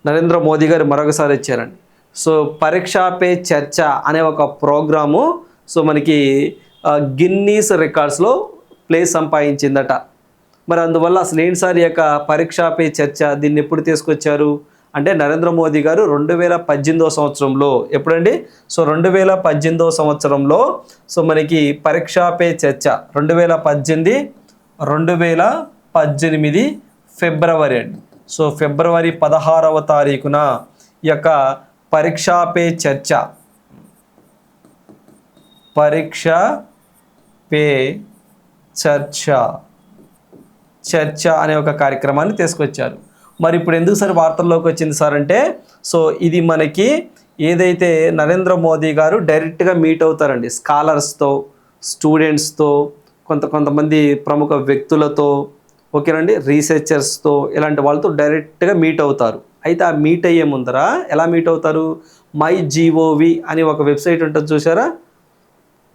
నరేంద్ర మోదీ గారు మరొకసారి ఇచ్చారండి. సో పరీక్షా పే చర్చ అనే ఒక ప్రోగ్రాము సో మనకి గిన్నీస్ రికార్డ్స్లో ప్లేస్ సంపాదించిందట. మరి అందువల్ల అసలు ఏంటి సార్ ఈ యొక్క పరీక్షా పే చర్చ, దీన్ని ఎప్పుడు తీసుకొచ్చారు అంటే నరేంద్ర మోదీ గారు 2018వ సంవత్సరంలో, ఎప్పుడండి సో 2018వ సంవత్సరంలో సో మనకి పరీక్షా పే చర్చ 2018 ఫిబ్రవరి అండి. సో ఫిబ్రవరి 16వ తారీఖున ఈ యొక్క పరీక్షా పే చర్చ అనే ఒక కార్యక్రమాన్ని తీసుకొచ్చారు. మరి ఇప్పుడు ఎందుకు సార్ వార్తల్లోకి వచ్చింది సార్ అంటే సో ఇది మనకి ఏదైతే నరేంద్ర మోదీ గారు డైరెక్ట్గా మీట్ అవుతారండి స్కాలర్స్తో, స్టూడెంట్స్తో, కొంతమంది ప్రముఖ వ్యక్తులతో, ఓకేనండి రీసెర్చర్స్తో, ఇలాంటి వాళ్ళతో డైరెక్ట్గా మీట్ అవుతారు. అయితే ఆ మీట్ అయ్యే ముందర ఎలా మీట్ అవుతారు? మై జీఓవి అని ఒక వెబ్సైట్ ఉంటుంది చూసారా,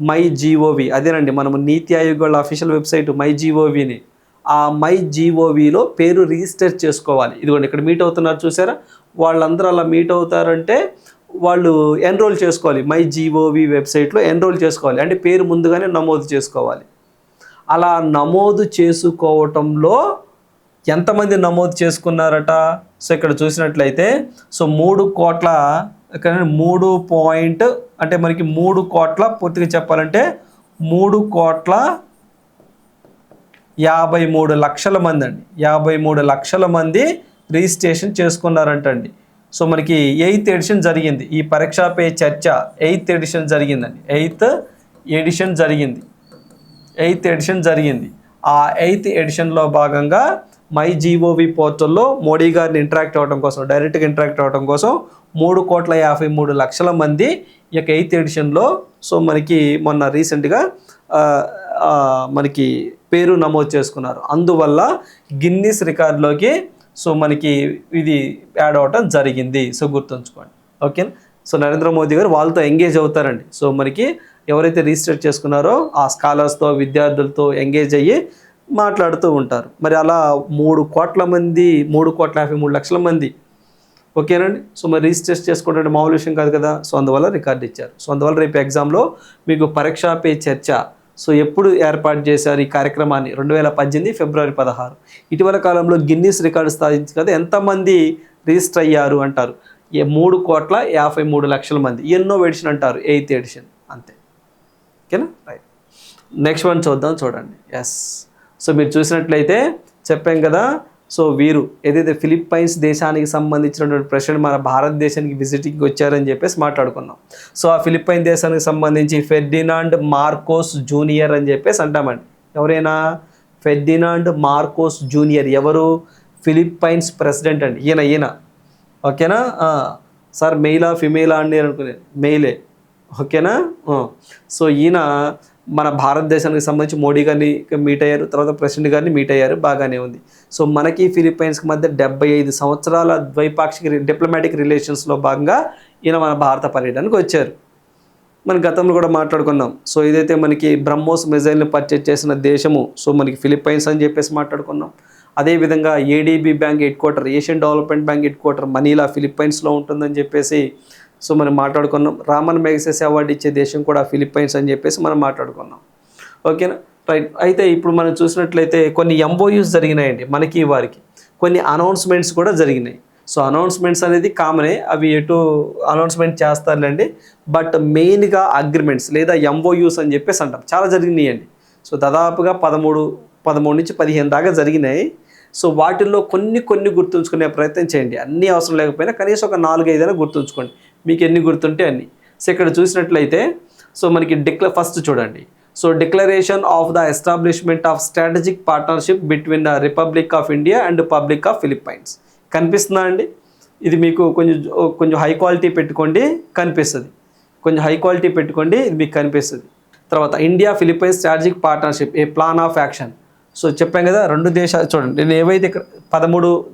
మై జీఓవి అదేనండి, మనము నీతి ఆయోగ్ వాళ్ళ అఫీషియల్ వెబ్సైట్ మై జీఓవిని, ఆ మై జీఓవిలో పేరు రిజిస్టర్ చేసుకోవాలి. ఇదిగోండి ఇక్కడ మీట్ అవుతున్నారు చూసారా, వాళ్ళందరూ అలా మీట్ అవుతారంటే వాళ్ళు ఎన్రోల్ చేసుకోవాలి, మై జీఓవి వెబ్సైట్లో ఎన్రోల్ చేసుకోవాలి, అంటే పేరు ముందుగానే నమోదు చేసుకోవాలి. అలా నమోదు చేసుకోవటంలో ఎంతమంది నమోదు చేసుకున్నారట? సో ఇక్కడ చూసినట్లయితే సో 3 కోట్ల, ఇక్కడ 3 పాయింట్ అంటే మనకి 3 కోట్ల, పూర్తిగా చెప్పాలంటే 3,53,00,000 మంది అండి, 53 లక్షల మంది రిజిస్ట్రేషన్ చేసుకున్నారంటండి. సో మనకి 8th ఎడిషన్ జరిగింది, ఈ పరీక్షా పే చర్చ 8th ఎడిషన్ జరిగిందండి, 8th ఎడిషన్ జరిగింది. ఆ 8th ఎడిషన్లో భాగంగా మై జీఓవి పోర్టల్లో మోడీ గారిని ఇంటరాక్ట్ అవ్వడం కోసం, డైరెక్ట్గా ఇంటరాక్ట్ అవ్వడం కోసం 3,53,00,000 మంది ఈ యొక్క 8th ఎడిషన్లో సో మనకి మొన్న రీసెంట్గా మనకి పేరు నమోదు చేసుకున్నారు. అందువల్ల గిన్నీస్ రికార్డులోకి సో మనకి ఇది యాడ్ అవ్వటం జరిగింది. సో గుర్తుంచుకోండి, ఓకేనా. సో నరేంద్ర మోదీ గారు వాళ్ళతో ఎంగేజ్ అవుతారండి. సో మనకి ఎవరైతే రిజిస్టర్ చేసుకున్నారో ఆ స్కాలర్స్తో, విద్యార్థులతో ఎంగేజ్ అయ్యి మాట్లాడుతూ ఉంటారు. మరి అలా 3,53,00,000 మంది, ఓకేనండి. సో మరి రిజిస్టర్ చేసుకుంటే మామూలు విషయం కాదు కదా. సో అందువల్ల రికార్డు ఇచ్చారు. సో అందువల్ల రేపు ఎగ్జామ్లో మీకు పరీక్షా పే చర్చ సో ఎప్పుడు ఏర్పాటు చేశారు ఈ కార్యక్రమాన్ని? 2018 ఫిబ్రవరి 16. ఇటీవల కాలంలో గిన్నీస్ రికార్డు సాధించి కదా ఎంతమంది రిజిస్టర్ అయ్యారు అంటారు? 3,53,00,000 మంది. ఎన్నో ఎడిషన్ అంటారు? 8th ఎడిషన్, అంతే, ఓకేనా. రైట్, నెక్స్ట్ వన్ చూడండి. ఎస్, సో మీరు చూసినట్లయితే చెప్పాం కదా, సో వీరు ఏదైతే ఫిలిప్పైన్స్ దేశానికి సంబంధించినటువంటి ప్రెసిడెంట్ మన భారతదేశానికి విజిటింగ్కి వచ్చారని చెప్పేసి మాట్లాడుకున్నాం. సో ఆ ఫిలిప్పైన్ దేశానికి సంబంధించి ఫెర్డినాండ్ మార్కోస్ జూనియర్ అని చెప్పేసి అంటామండి. ఎవరైనా? Ferdinand Marcos junior. ఎవరు? ఫిలిప్పైన్స్ ప్రెసిడెంట్ అండి ఈయన, ఓకేనా. సార్ మెయిలా ఫిమేలా అండి అనుకునే, మెయిలే, ఓకేనా. సో ఈయన మన భారతదేశానికి సంబంధించి మోడీ గారిని మీట్ అయ్యారు, తర్వాత ప్రెసిడెంట్ గారిని మీట్ అయ్యారు, బాగానే ఉంది. సో మనకి ఫిలిప్పైన్స్కి మధ్య 75 సంవత్సరాల ద్వైపాక్షిక డిప్లొమాటిక్ రిలేషన్స్లో భాగంగా ఈయన మన భారత పర్యటనకు వచ్చారు. మన గతంలో కూడా మాట్లాడుకున్నాం. సో ఇదైతే మనకి బ్రహ్మోస్ మిజైల్ని పర్చేజ్ చేసిన దేశము సో మనకి ఫిలిప్పైన్స్ అని చెప్పేసి మాట్లాడుకున్నాం. అదేవిధంగా ADB bank head quarter, Asian development bank head quarter Manila ఫిలిప్పైన్స్లో ఉంటుందని చెప్పేసి సో మనం మాట్లాడుకున్నాం. రామన్ మ్యాగ్సెసే అవార్డు ఇచ్చే దేశం కూడా ఫిలిప్పైన్స్ అని చెప్పేసి మనం మాట్లాడుకున్నాం, ఓకేనా. రైట్, అయితే ఇప్పుడు మనం చూసినట్లయితే కొన్ని ఎంఓయూస్ జరిగినాయండి మనకి వారికి, కొన్ని అనౌన్స్మెంట్స్ కూడా జరిగినాయి. సో అనౌన్స్మెంట్స్ అనేది కామనే, అవి ఎటు అనౌన్స్మెంట్ చేస్తారులేండి, బట్ మెయిన్గా అగ్రిమెంట్స్ లేదా ఎంఓయూస్ అని చెప్పేసి అంటాం, చాలా జరిగినాయండి. సో దాదాపుగా 13 నుంచి 15 దాకా జరిగినాయి. సో వాటిల్లో కొన్ని గుర్తుంచుకునే ప్రయత్నం చేయండి. అన్నీ అవసరం లేకపోయినా కనీసం ఒక 4-5 గుర్తుంచుకోండి, మీకు ఎన్ని గుర్తుంటే అన్ని. సో ఇక్కడ చూసినట్లయితే సో మనకి ఫస్ట్ చూడండి. So declaration of the establishment of strategic partnership between the republic of India and public of Philippines. కనిపిస్తుందా అండి? ఇది మీకు కొంచెం హై క్వాలిటీ పెట్టుకోండి, కనిపిస్తుంది. కొంచెం హై క్వాలిటీ పెట్టుకోండి, ఇది మీకు కనిపిస్తుంది. తర్వాత India Philippines strategic partnership A plan of action. So చెప్పాం కదా, 2 దేశాలు చూడండి. నేను ఏవైతే ఇక్కడ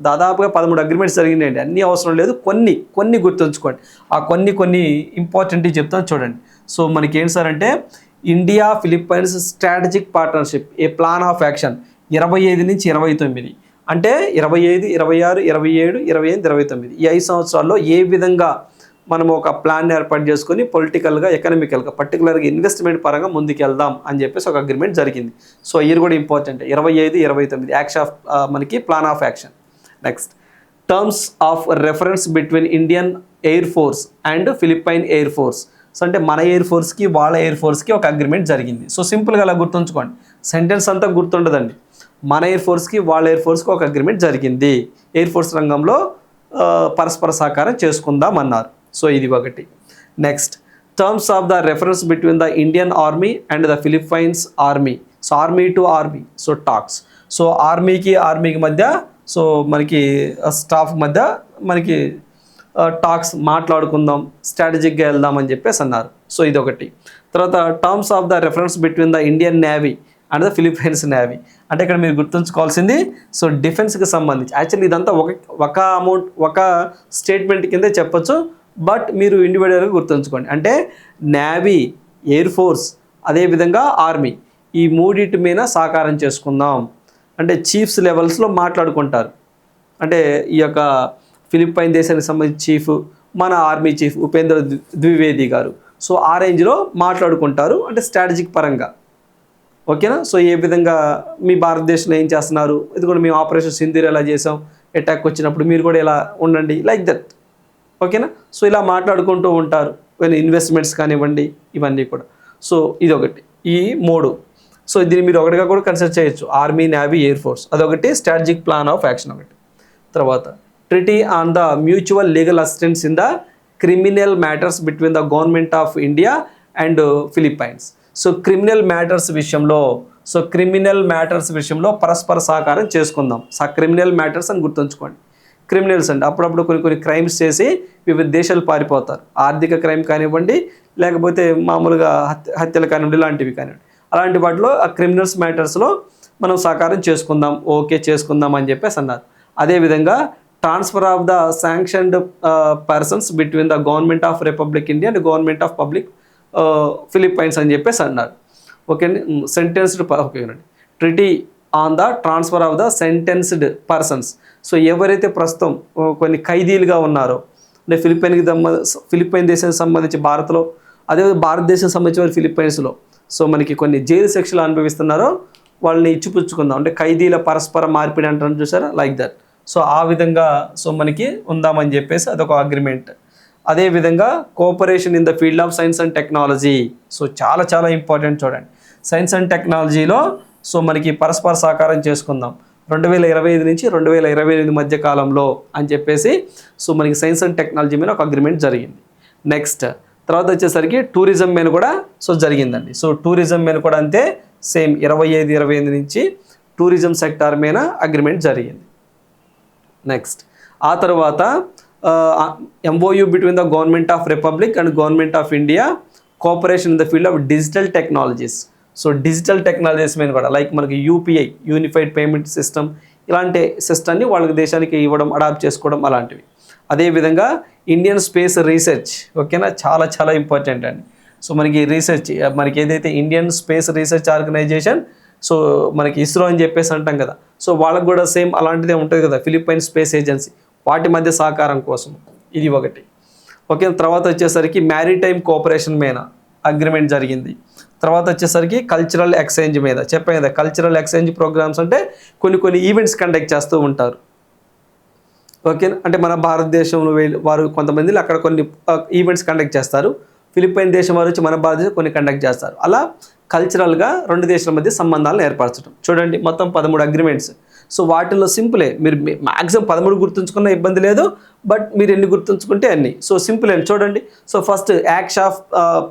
దాదాపుగా 13 అగ్రిమెంట్స్ జరిగినాయండి, అన్నీ అవసరం లేదు, కొన్ని గుర్తుంచుకోండి. ఆ కొన్ని ఇంపార్టెంట్ చెప్తాను చూడండి. సో మనకి ఏంటి సార్ అంటే India Philippines strategic partnership A plan of action 25 నుంచి 29, అంటే 25, 26, 27, 28, 29 ఈ 5 సంవత్సరాల్లో ఏ విధంగా మనం ఒక ప్లాన్ ఏర్పాటు చేసుకొని పొలిటికల్గా, ఎకనామికల్గా, పర్టికులర్గా ఇన్వెస్ట్మెంట్ పరంగా ముందుకెళ్దాం అని చెప్పేసి ఒక అగ్రిమెంట్ జరిగింది. సో ఇయర్ కూడా ఇంపార్టెంట్, 25, 29 యాక్షన్ ఆఫ్ మనకి plan of action. Next terms of reference between Indian air force and Philippine air force. So అంటే మన ఎయిర్ ఫోర్స్కి వాళ్ళ ఎయిర్ ఫోర్స్కి ఒక అగ్రిమెంట్ జరిగింది. సో సింపుల్గా అలా గుర్తుంచుకోండి, సెంటెన్స్ అంతా గుర్తుండదండి. మన ఎయిర్ ఫోర్స్కి వాళ్ళ ఎయిర్ ఫోర్స్కి ఒక అగ్రిమెంట్ జరిగింది, ఎయిర్ ఫోర్స్ రంగంలో పరస్పర సహకారం చేసుకుందాం అన్నారు. సో ఇది ఒకటి. Next terms of the reference between the Indian army and the Philippines army. So army to army, so talks. So ఆర్మీకి మధ్య, సో మనకి స్టాఫ్ మధ్య మనకి టాక్స్ మాట్లాడుకుందాం, స్ట్రాటజిక్గా వెళ్దాం అని చెప్పేసి అన్నారు. సో ఇదొకటి. తర్వాత terms of the reference between the Indian navy and the Philippines navy. అంటే ఇక్కడ మీరు గుర్తుంచుకోవాల్సింది సో డిఫెన్స్కి సంబంధించి. యాక్చువల్లీ ఇదంతా ఒక స్టేట్మెంట్ కిందే చెప్పొచ్చు, బట్ మీరు ఇండివిజువల్గా గుర్తుంచుకోండి. అంటే నేవీ, ఎయిర్ ఫోర్స్, అదేవిధంగా ఆర్మీ, ఈ మూడింటి మీద సాకారం చేసుకుందాం అంటే చీఫ్స్ లెవెల్స్లో మాట్లాడుకుంటారు. అంటే ఈ యొక్క ఫిలిప్పైన్ దేశానికి సంబంధించి చీఫ్, మన ఆర్మీ చీఫ్ ఉపేంద్ర ద్వివేది గారు, సో ఆ రేంజ్లో మాట్లాడుకుంటారు అంటే స్ట్రాటజిక్ పరంగా. ఓకేనా. సో ఏ విధంగా మీ భారతదేశంలో ఏం చేస్తున్నారు, ఇది కూడా మేము ఆపరేషన్ సింధూర్ ఎలా చేసాం, అటాక్ వచ్చినప్పుడు మీరు కూడా ఇలా ఉండండి, లైక్ దట్. ఓకేనా. సో ఇలా మాట్లాడుకుంటూ ఉంటారు. ఇన్వెస్ట్మెంట్స్ కానివ్వండి, ఇవన్నీ కూడా. సో ఇది ఒకటి, ఈ 3. సో దీన్ని మీరు ఒకటిగా కూడా కన్సిడర్ చేయొచ్చు, ఆర్మీ, నేవీ, ఎయిర్ ఫోర్స్. అదొకటి స్ట్రాటజిక్ ప్లాన్ ఆఫ్ యాక్షన్ ఒకటి. తర్వాత treaty on the mutual legal assistance in the criminal matters between the government of India and Philippines. So criminal matters విషయంలో పరస్పర సహకారం చేసుకుందాం. క్రిమినల్ మ్యాటర్స్ అని గుర్తుంచుకోండి. క్రిమినల్స్ అంటే అప్పుడప్పుడు కొన్ని క్రైమ్స్ చేసి వివిధ దేశాలు పారిపోతారు. ఆర్థిక క్రైమ్ కానివ్వండి, లేకపోతే మామూలుగా హత్యలు కానివ్వండి, ఇలాంటివి కానివ్వండి. అలాంటి వాటిలో ఆ క్రిమినల్స్ మ్యాటర్స్లో మనం సహకారం చేసుకుందాం, ఓకే చేసుకుందాం అని చెప్పేసి అన్నారు. అదేవిధంగా transfer of the sanctioned persons between the government of republic India and government of public Philippines అని చెప్పేసి అన్నారు. ఓకే అండి. సెంటెన్స్డ్ ఓకేనండి. Treaty on the transfer of the sentenced persons. So ఎవరైతే ప్రస్తుతం కొన్ని ఖైదీలుగా ఉన్నారో, అంటే ఫిలిప్పైన్ దేశానికి సంబంధించి భారత్లో, అదే భారతదేశానికి సంబంధించి వారు ఫిలిప్పైన్స్లో సో మనకి కొన్ని జైలు శిక్షలు అనుభవిస్తున్నారో వాళ్ళని ఇచ్చిపుచ్చుకుందాం, అంటే ఖైదీల పరస్పర మార్పిడి అంటారు చూసారా, లైక్ దట్. సో ఆ విధంగా సో మనకి ఉందామని చెప్పేసి అదొక అగ్రిమెంట్. అదేవిధంగా cooperation in the field of science and technology. So చాలా చాలా ఇంపార్టెంట్ చూడండి. సైన్స్ అండ్ టెక్నాలజీలో సో మనకి పరస్పర సహకారం చేసుకుందాం 2025 నుంచి 2028 మధ్య కాలంలో అని చెప్పేసి సో మనకి సైన్స్ అండ్ టెక్నాలజీ మీద ఒక అగ్రిమెంట్ జరిగింది. నెక్స్ట్ తర్వాత వచ్చేసరికి టూరిజం మీద కూడా సో జరిగిందండి. సో టూరిజం మీద కూడా అంతే, సేమ్ 25 నుంచి టూరిజం సెక్టార్ మీద అగ్రిమెంట్ జరిగింది. నెక్స్ట్ ఆ తర్వాత MOU between the government of republic and government of India cooperation in the field of digital technologies. So digital technologies మీద కూడా లైక్ మనకి UPI, యూనిఫైడ్ పేమెంట్ సిస్టమ్, ఇలాంటి సిస్టమ్ని వాళ్ళకి దేశానికి ఇవ్వడం, అడాప్ట్ చేసుకోవడం అలాంటివి. అదేవిధంగా ఇండియన్ స్పేస్ రీసెర్చ్. ఓకేనా, చాలా చాలా ఇంపార్టెంట్ అండి. సో మనకి రీసెర్చ్, మనకి ఏదైతే Indian space research organisation, so మనకి ఇస్రో అని చెప్పేసి అంటాం కదా, సో వాళ్ళకు కూడా సేమ్ అలాంటిదే ఉంటుంది కదా, ఫిలిప్పైన్ స్పేస్ ఏజెన్సీ, వాటి మధ్య సహకారం కోసం ఇది ఒకటి. ఓకే. తర్వాత వచ్చేసరికి మ్యారిటైమ్ కోఆపరేషన్ మీద అగ్రిమెంట్ జరిగింది. తర్వాత వచ్చేసరికి కల్చరల్ ఎక్స్చేంజ్ మీద చెప్పాను కదా, కల్చరల్ ఎక్స్చేంజ్ ప్రోగ్రామ్స్ అంటే కొన్ని ఈవెంట్స్ కండక్ట్ చేస్తూ ఉంటారు. ఓకే. అంటే మన భారతదేశంలో వారు కొంతమంది అక్కడ కొన్ని ఈవెంట్స్ కండక్ట్ చేస్తారు, ఫిలిప్పైన్ దేశం వారు వచ్చి మన భారతదేశం కొన్ని కండక్ట్ చేస్తారు. అలా కల్చరల్గా రెండు దేశాల మధ్య సంబంధాలను ఏర్పరచడం. చూడండి మొత్తం 13 అగ్రిమెంట్స్. సో వాటిల్లో సింపులే, మీరు మ్యాక్సిమం 13 గుర్తుంచుకున్న ఇబ్బంది లేదు, బట్ మీరు ఎన్ని గుర్తుంచుకుంటే అన్ని. సో సింపుల్ అండి చూడండి. So first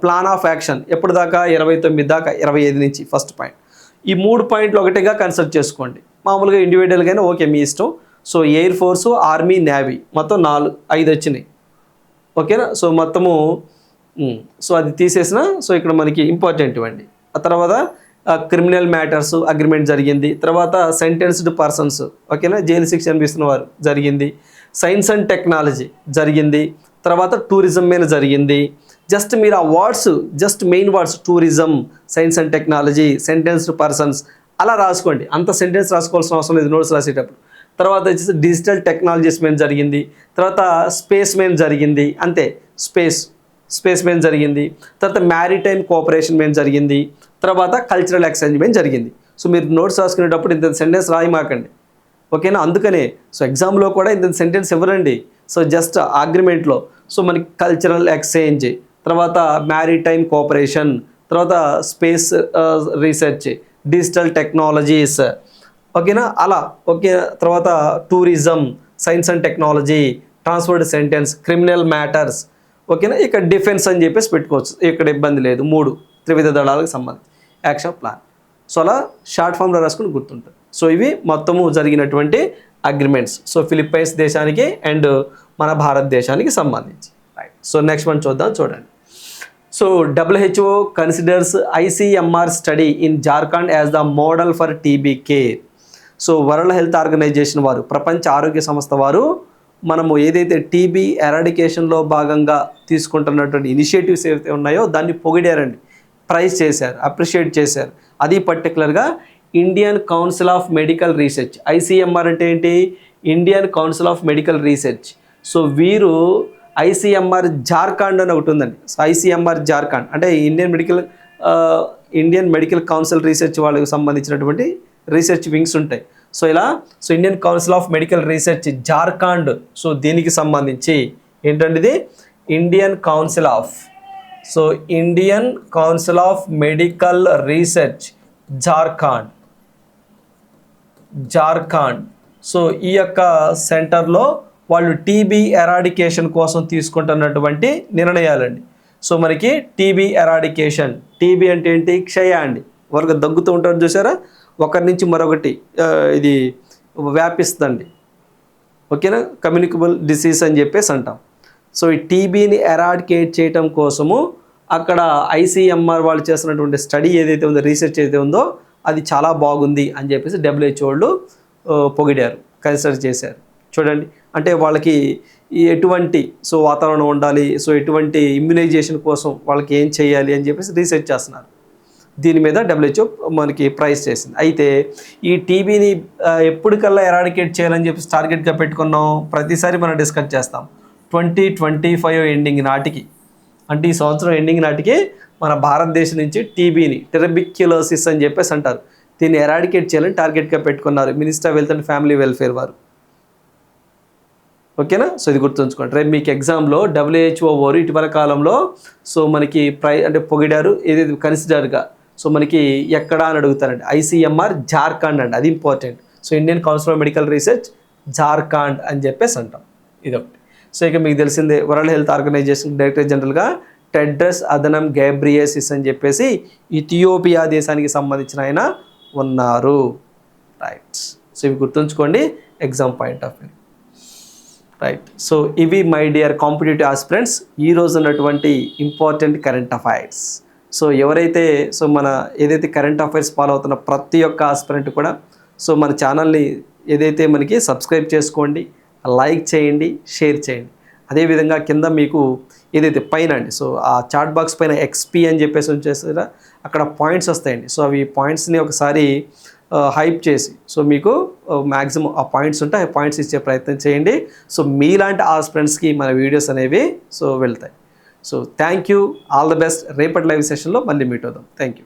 plan of action ఎప్పుడు దాకా 29 దాకా, 25 నుంచి ఫస్ట్ పాయింట్. ఈ 3 పాయింట్లు ఒకటిగా కన్సిడర్ చేసుకోండి. మామూలుగా ఇండివిజువల్గానే ఓకే మీ ఇష్టం. So air force, army, navy మొత్తం 5 వచ్చినాయి. ఓకేనా. సో మొత్తము సో అది తీసేసిన. సో ఇక్కడ మనకి ఇంపార్టెంట్ ఇవ్వండి. ఆ తర్వాత క్రిమినల్ మ్యాటర్స్ అగ్రిమెంట్ జరిగింది. తర్వాత సెంటెన్స్డ్ పర్సన్స్, ఓకేనా, జైలు శిక్ష అనిపిస్తున్న వారు జరిగింది. సైన్స్ అండ్ టెక్నాలజీ జరిగింది. తర్వాత టూరిజం మీద జరిగింది. జస్ట్ మీరు ఆ words, just main words tourism, science and technology, sentenced persons అలా రాసుకోండి. అంత సెంటెన్స్ రాసుకోవాల్సిన అవసరం లేదు నోట్స్ రాసేటప్పుడు. తర్వాత వచ్చేసి డిజిటల్ టెక్నాలజీస్ మీద జరిగింది. తర్వాత స్పేస్ మీద జరిగింది, అంతే, స్పేస్ మీద జరిగింది. తర్వాత మ్యారిటైమ్ కోఆపరేషన్ మీద జరిగింది. తర్వాత కల్చరల్ ఎక్స్చేంజ్ మీద జరిగింది. సో మీరు నోట్స్ రాసుకునేటప్పుడు ఇంత సెంటెన్స్ రాయమాకండి, ఓకేనా. అందుకనే సో ఎగ్జామ్లో కూడా ఇంత సెంటెన్స్ ఇవ్వరండి. సో జస్ట్ అగ్రిమెంట్లో సో మనకి కల్చరల్ ఎక్స్చేంజ్, తర్వాత మ్యారిటైమ్ కోఆపరేషన్, తర్వాత స్పేస్ రీసెర్చ్, డిజిటల్ టెక్నాలజీస్, ఓకేనా, అలా ఓకే. తర్వాత tourism, science and technology, transferred sentence, criminal matters, ఓకేనా. ఇక్కడ డిఫెన్స్ అని చెప్పేసి పెట్టుకోవచ్చు, ఇక్కడ ఇబ్బంది లేదు. 3 త్రివిధ దళాలకు సంబంధించి యాక్షన్ ప్లాన్. సో అలా షార్ట్ ఫామ్లో రాసుకుని గుర్తుంటుంది. సో ఇవి మొత్తము జరిగినటువంటి అగ్రిమెంట్స్, సో ఫిలిప్పైన్స్ దేశానికి అండ్ మన భారతదేశానికి సంబంధించి. రైట్. సో నెక్స్ట్ మనం చూద్దాం. చూడండి. So WHO considers ICMR study in Jharkhand as the model for TB care. So World Health Organization వారు, ప్రపంచ ఆరోగ్య సంస్థ వారు మనము ఏదైతే టీబీ ఎరాడికేషన్లో భాగంగా తీసుకుంటున్నటువంటి ఇనిషియేటివ్స్ ఏవైతే ఉన్నాయో దాన్ని పొగిడారండి, ప్రైజ్ చేశారు, అప్రిషియేట్ చేశారు. అది పర్టికులర్గా Indian council of medical research. ICMR అంటే ఏంటి? Indian council of medical research. So వీరు ICMR జార్ఖండ్ అని ఒకటి ఉందండి. సో ICMR జార్ఖండ్ అంటే ఇండియన్ మెడికల్ కౌన్సిల్ రీసెర్చ్ వాళ్ళకి సంబంధించినటువంటి రీసెర్చ్ వింగ్స్ ఉంటాయి. సో ఇలా Indian council of medical research Jharkhand, so దీనికి సంబంధించి ఏంటంటే ఇది Indian council of medical research Jharkhand. So ఈ యొక్క సెంటర్లో వాళ్ళు టీబీ ఎరాడికేషన్ కోసం తీసుకుంటున్నటువంటి నిర్ణయాలండి. సో మనకి టీబీ ఎరాడికేషన్, టీబీ అంటే ఏంటి? క్షయ అండి. వాళ్ళకి దగ్గుతూ ఉంటారు చూసారా, ఒకరి నుంచి మరొకటి ఇది వ్యాపిస్తుందండి. ఓకేనా, కమ్యూనికబుల్ డిసీజ్ అని చెప్పేసి అంటాం. సో ఈ టీబీని ఎరాడికేట్ చేయటం కోసము అక్కడ ICMR వాళ్ళు చేస్తున్నటువంటి స్టడీ ఏదైతే ఉందో, రీసెర్చ్ ఏదైతే ఉందో అది చాలా బాగుంది అని చెప్పేసి WHO వాళ్ళు పొగిడారు, కన్సిడర్ చేశారు. చూడండి, అంటే వాళ్ళకి ఎటువంటి వాతావరణం ఉండాలి, ఎటువంటి ఇమ్యునైజేషన్ కోసం వాళ్ళకి ఏం చేయాలి అని చెప్పేసి రీసెర్చ్ చేస్తున్నారు. దీని మీద WHO మనకి ప్రైజ్ చేసింది. అయితే ఈ టీబీని ఎప్పటికల్లా ఎరాడికేట్ చేయాలని చెప్పేసి టార్గెట్గా పెట్టుకున్నాం. ప్రతిసారి మనం డిస్కస్ చేస్తాం 2025 ఎండింగ్ నాటికి, అంటే ఈ సంవత్సరం ఎండింగ్ నాటికి మన భారతదేశం నుంచి టీబీని, టెర్బిక్యులోసిస్ అని చెప్పేసి అంటారు, దీన్ని ఎరాడికేట్ చేయాలని టార్గెట్గా పెట్టుకున్నారు minister of health and family welfare వారు. ఓకేనా, సో ఇది గుర్తుంచుకోండి. రేపు మీకు ఎగ్జామ్లో WHO వారు ఇటీవల కాలంలో మనకి అంటే పొగిడారు ఏదైతే కన్సిడర్గా, మనకి ఎక్కడా అని అడుగుతారండి. ICMR జార్ఖండ్ అండి, అది important. Indian council of medical research Jharkhand అని చెప్పేసి అంటాం. ఇదొకటి. ఇక మీకు తెలిసిందే వరల్డ్ హెల్త్ ఆర్గనైజేషన్ డైరెక్టర్ జనరల్గా టెడ్రస్ అదనం గేబ్రియేసిస్ అని చెప్పేసి ఇథియోపియా దేశానికి సంబంధించిన ఆయన ఉన్నారు. రైట్, ఇవి గుర్తుంచుకోండి exam point of view. Right, ఇవి మై డియర్ కాంపిటేటివ్ ఆస్పిరెంట్స్ ఈరోజు ఉన్నటువంటి ఇంపార్టెంట్ కరెంట్ అఫైర్స్. ఎవరైతే మన ఏదైతే కరెంట్ అఫైర్స్ ఫాలో అవుతున్న ప్రతి ఒక్క ఆస్పిరెంట్ కూడా మన ఛానల్ని ఏదైతే మనకి సబ్స్క్రైబ్ చేసుకోండి, లైక్ చేయండి, షేర్ చేయండి. అదేవిధంగా కింద మీకు ఏదైతే పైన అండి ఆ చాట్ బాక్స్ పైన XP అని చెప్పేసి ఉంచేస్తారా, అక్కడ పాయింట్స్ వస్తాయండి. అవి పాయింట్స్ని ఒకసారి హైప్ చేసి మీకు మ్యాక్సిమం ఆ పాయింట్స్ ఉంటే ఆ పాయింట్స్ ఇచ్చే ప్రయత్నం చేయండి. మీలాంటి ఆస్పిరెంట్స్కి మన వీడియోస్ అనేవి వెళ్తాయి. Thank you, all the best. రేపటి లైవ్ సెషన్లో మళ్ళీ మీట్ అవుదాం. Thank you.